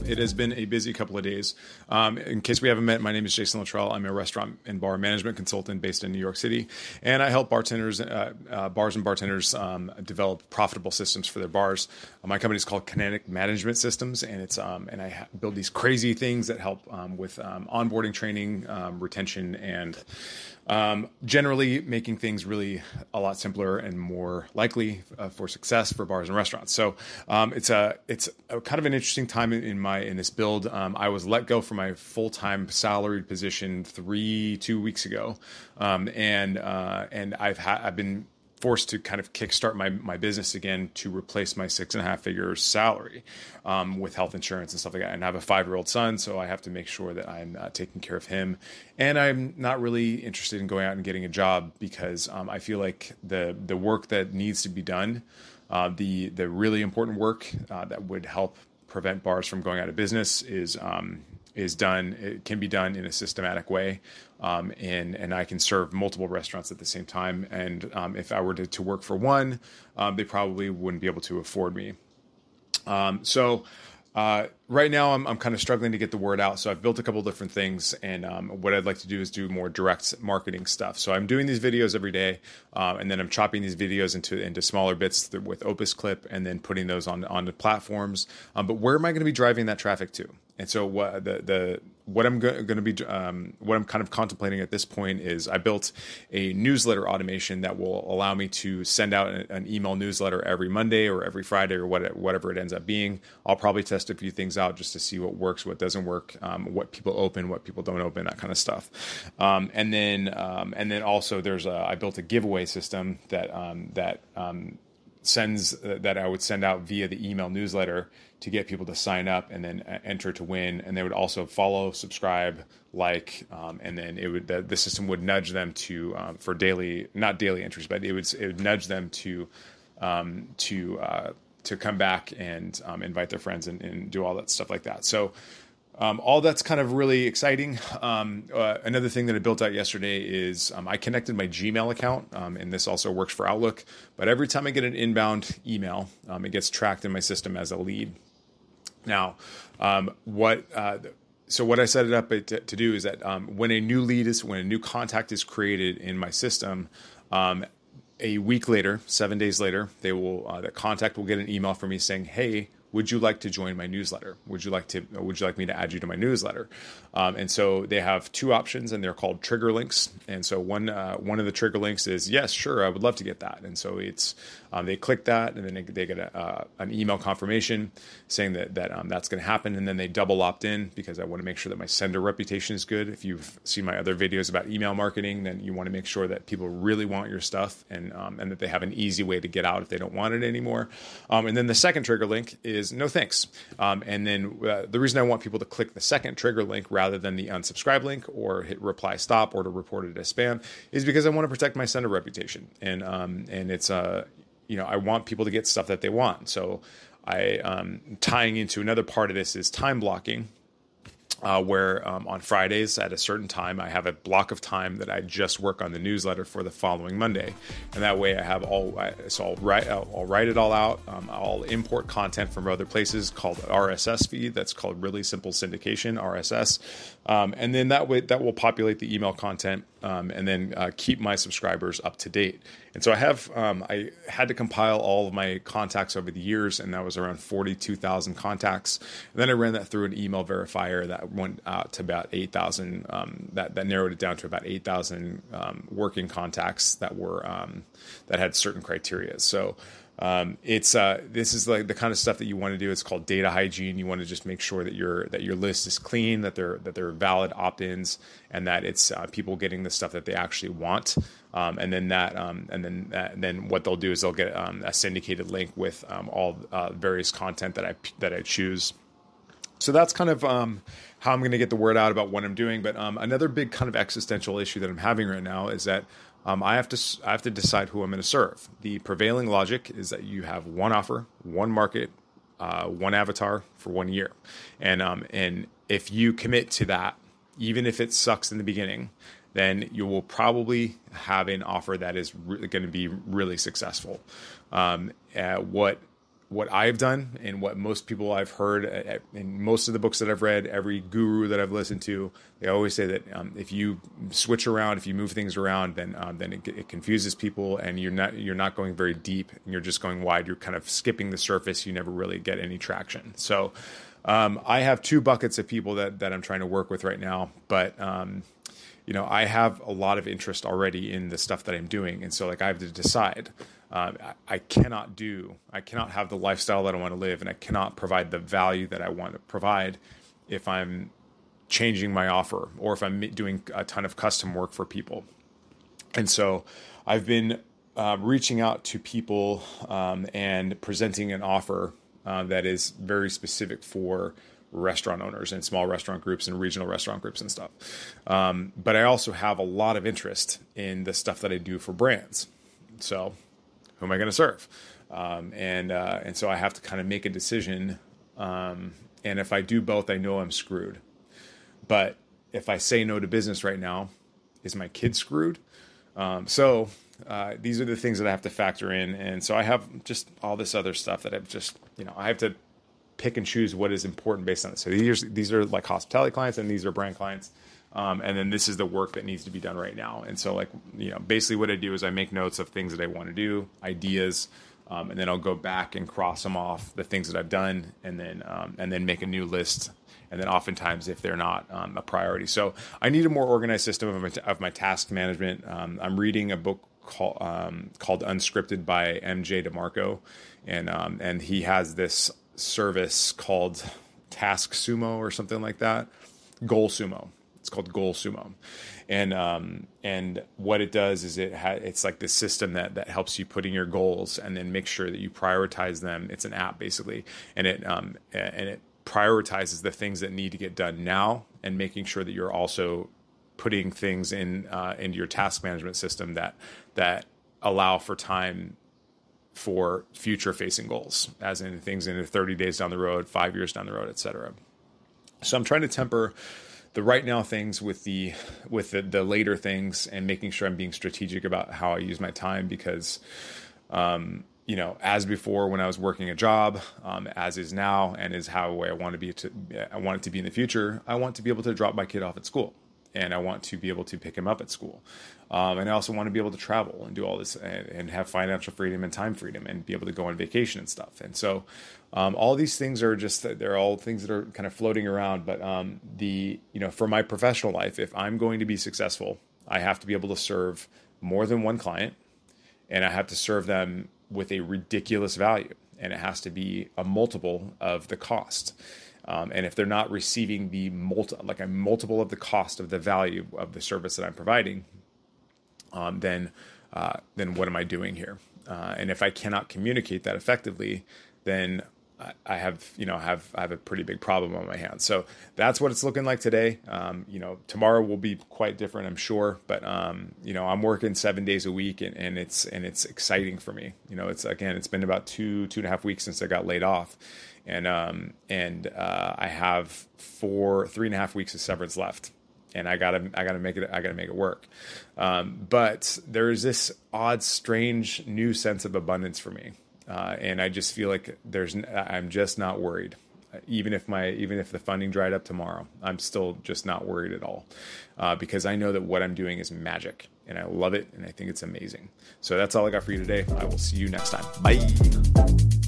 It has been a busy couple of days. In case we haven't met, my name is Jason Littrell. I'm a restaurant and bar management consultant based in New York City, and I help bartenders, bars and bartenders develop profitable systems for their bars. My company is called Kinetic Management Systems, and it's and I build these crazy things that help with onboarding, training, retention, and generally making things really a lot simpler and more likely for success for bars and restaurants. So it's a kind of an interesting time in this build. I was let go from my full-time salaried position 2 weeks ago, and I've been forced to kind of kickstart my business again to replace my 6.5-figure salary with health insurance and stuff like that. And I have a 5-year-old son, so I have to make sure that I'm taking care of him. And I'm not really interested in going out and getting a job because I feel like the work that needs to be done, the really important work that would help prevent bars from going out of business is done. It can be done in a systematic way, and I can serve multiple restaurants at the same time. And if I were to work for one, they probably wouldn't be able to afford me. So right now I'm kind of struggling to get the word out. So I've built a couple different things, and what I'd like to do is do more direct marketing stuff. So I'm doing these videos every day, and then I'm chopping these videos into smaller bits with Opus Clip, and then putting those onto platforms. But where am I going to be driving that traffic to? And so what I'm going to be, what I'm kind of contemplating at this point is I built a newsletter automation that will allow me to send out an email newsletter every Monday or every Friday or whatever it ends up being. I'll probably test a few things out just to see what works, what doesn't work, what people open, what people don't open, that kind of stuff. And then also I built a giveaway system that that I would send out via the email newsletter to get people to sign up and then enter to win. And they would also follow, subscribe, like, and then the system would nudge them to for not daily entries, but it would nudge them to come back and invite their friends and do all that stuff like that. So all that's kind of really exciting. Another thing that I built out yesterday is I connected my Gmail account, and this also works for Outlook. But every time I get an inbound email, it gets tracked in my system as a lead. Now, what I set it up to do is that when a new contact is created in my system, a week later, 7 days later, the contact will get an email from me saying, "Hey, would you like to join my newsletter? Would you like me to add you to my newsletter?" And so they have two options, and they're called trigger links. And so one of the trigger links is, yes, sure, I would love to get that. And so it's they click that, and then they get an email confirmation saying that that's going to happen. And then they double opt in because I want to make sure that my sender reputation is good. If you've seen my other videos about email marketing, then you want to make sure that people really want your stuff and that they have an easy way to get out if they don't want it anymore. And then the second trigger link is no thanks. And then the reason I want people to click the second trigger link rather than the unsubscribe link or hit reply stop or to report it as spam is because I want to protect my sender reputation. And it's I want people to get stuff that they want. So tying into another part of this is time blocking. Where on Fridays at a certain time, I have a block of time that I just work on the newsletter for the following Monday. And that way I have I'll write it all out. I'll import content from other places called RSS feed. That's called Really Simple Syndication, RSS. And then that will populate the email content and then keep my subscribers up to date. And so I had to compile all of my contacts over the years, and that was around 42,000 contacts. And then I ran that through an email verifier that went out to about 8,000. That narrowed it down to about 8,000 working contacts that had certain criteria. So this is like the kind of stuff that you want to do. It's called data hygiene. You want to just make sure that your list is clean, that they're valid opt-ins, and that it's people getting the stuff that they actually want. And then what they'll do is they'll get a syndicated link with all various content that I choose. So that's kind of how I'm going to get the word out about what I'm doing. But another big kind of existential issue that I'm having right now is that I have to decide who I'm going to serve. The prevailing logic is that you have one offer, one market, one avatar for 1 year, and if you commit to that, even if it sucks in the beginning, then you will probably have an offer that is going to be really successful. What I've done and what most people I've heard in most of the books that I've read, every guru that I've listened to, they always say that if you switch around, if you move things around, then it confuses people, and you're not going very deep, and you're just going wide. You're kind of skipping the surface. You never really get any traction. So I have two buckets of people that I'm trying to work with right now, but I have a lot of interest already in the stuff that I'm doing, and so I have to decide. I cannot have the lifestyle that I want to live, and I cannot provide the value that I want to provide if I'm changing my offer or if I'm doing a ton of custom work for people. And so I've been reaching out to people and presenting an offer that is very specific for restaurant owners and small restaurant groups and regional restaurant groups and stuff. But I also have a lot of interest in the stuff that I do for brands. So who am I going to serve? And so I have to kind of make a decision. And if I do both, I know I'm screwed. But if I say no to business right now, is my kid screwed? So these are the things that I have to factor in. And so I have just all this other stuff that I've just, I have to pick and choose what is important based on it. So these are like hospitality clients, and these are brand clients. And then this is the work that needs to be done right now. And so basically what I do is I make notes of things that I want to do, ideas, and then I'll go back and cross them off, the things that I've done, and then make a new list. And then oftentimes if they're not a priority. So I need a more organized system of my task management. I'm reading a book called Unscripted by MJ DeMarco. And he has this service called Task Sumo or something like that. Goal Sumo. It's called Goal Sumo. And what it does is it's like this system that helps you put in your goals and then make sure that you prioritize them. It's an app basically. And it prioritizes the things that need to get done now, and making sure that you're also putting things into your task management system that allow for time for future facing goals, as in things in 30 days down the road, 5 years down the road, et cetera. So I'm trying to temper the right now things with the later things, and making sure I'm being strategic about how I use my time, because as before when I was working a job, as is now, and is how I want it to be in the future. I want to be able to drop my kid off at school, and I want to be able to pick him up at school. And I also want to be able to travel and do all this and have financial freedom and time freedom and be able to go on vacation and stuff. And so all these things they're all things that are kind of floating around. But for my professional life, if I'm going to be successful, I have to be able to serve more than one client, and I have to serve them with a ridiculous value, and it has to be a multiple of the cost. And if they're not receiving a multiple of the cost of the value of the service that I'm providing, then what am I doing here? And if I cannot communicate that effectively, then I have a pretty big problem on my hands. So that's what it's looking like today. Tomorrow will be quite different, I'm sure. But I'm working 7 days a week, and it's exciting for me. It's been about 2.5 weeks since I got laid off, and I have 3.5 weeks of severance left. And I gotta make it work. But there is this odd, strange, new sense of abundance for me, and I just feel like I'm just not worried. Even if the funding dried up tomorrow, I'm still just not worried at all, because I know that what I'm doing is magic, and I love it, and I think it's amazing. So that's all I got for you today. I will see you next time. Bye.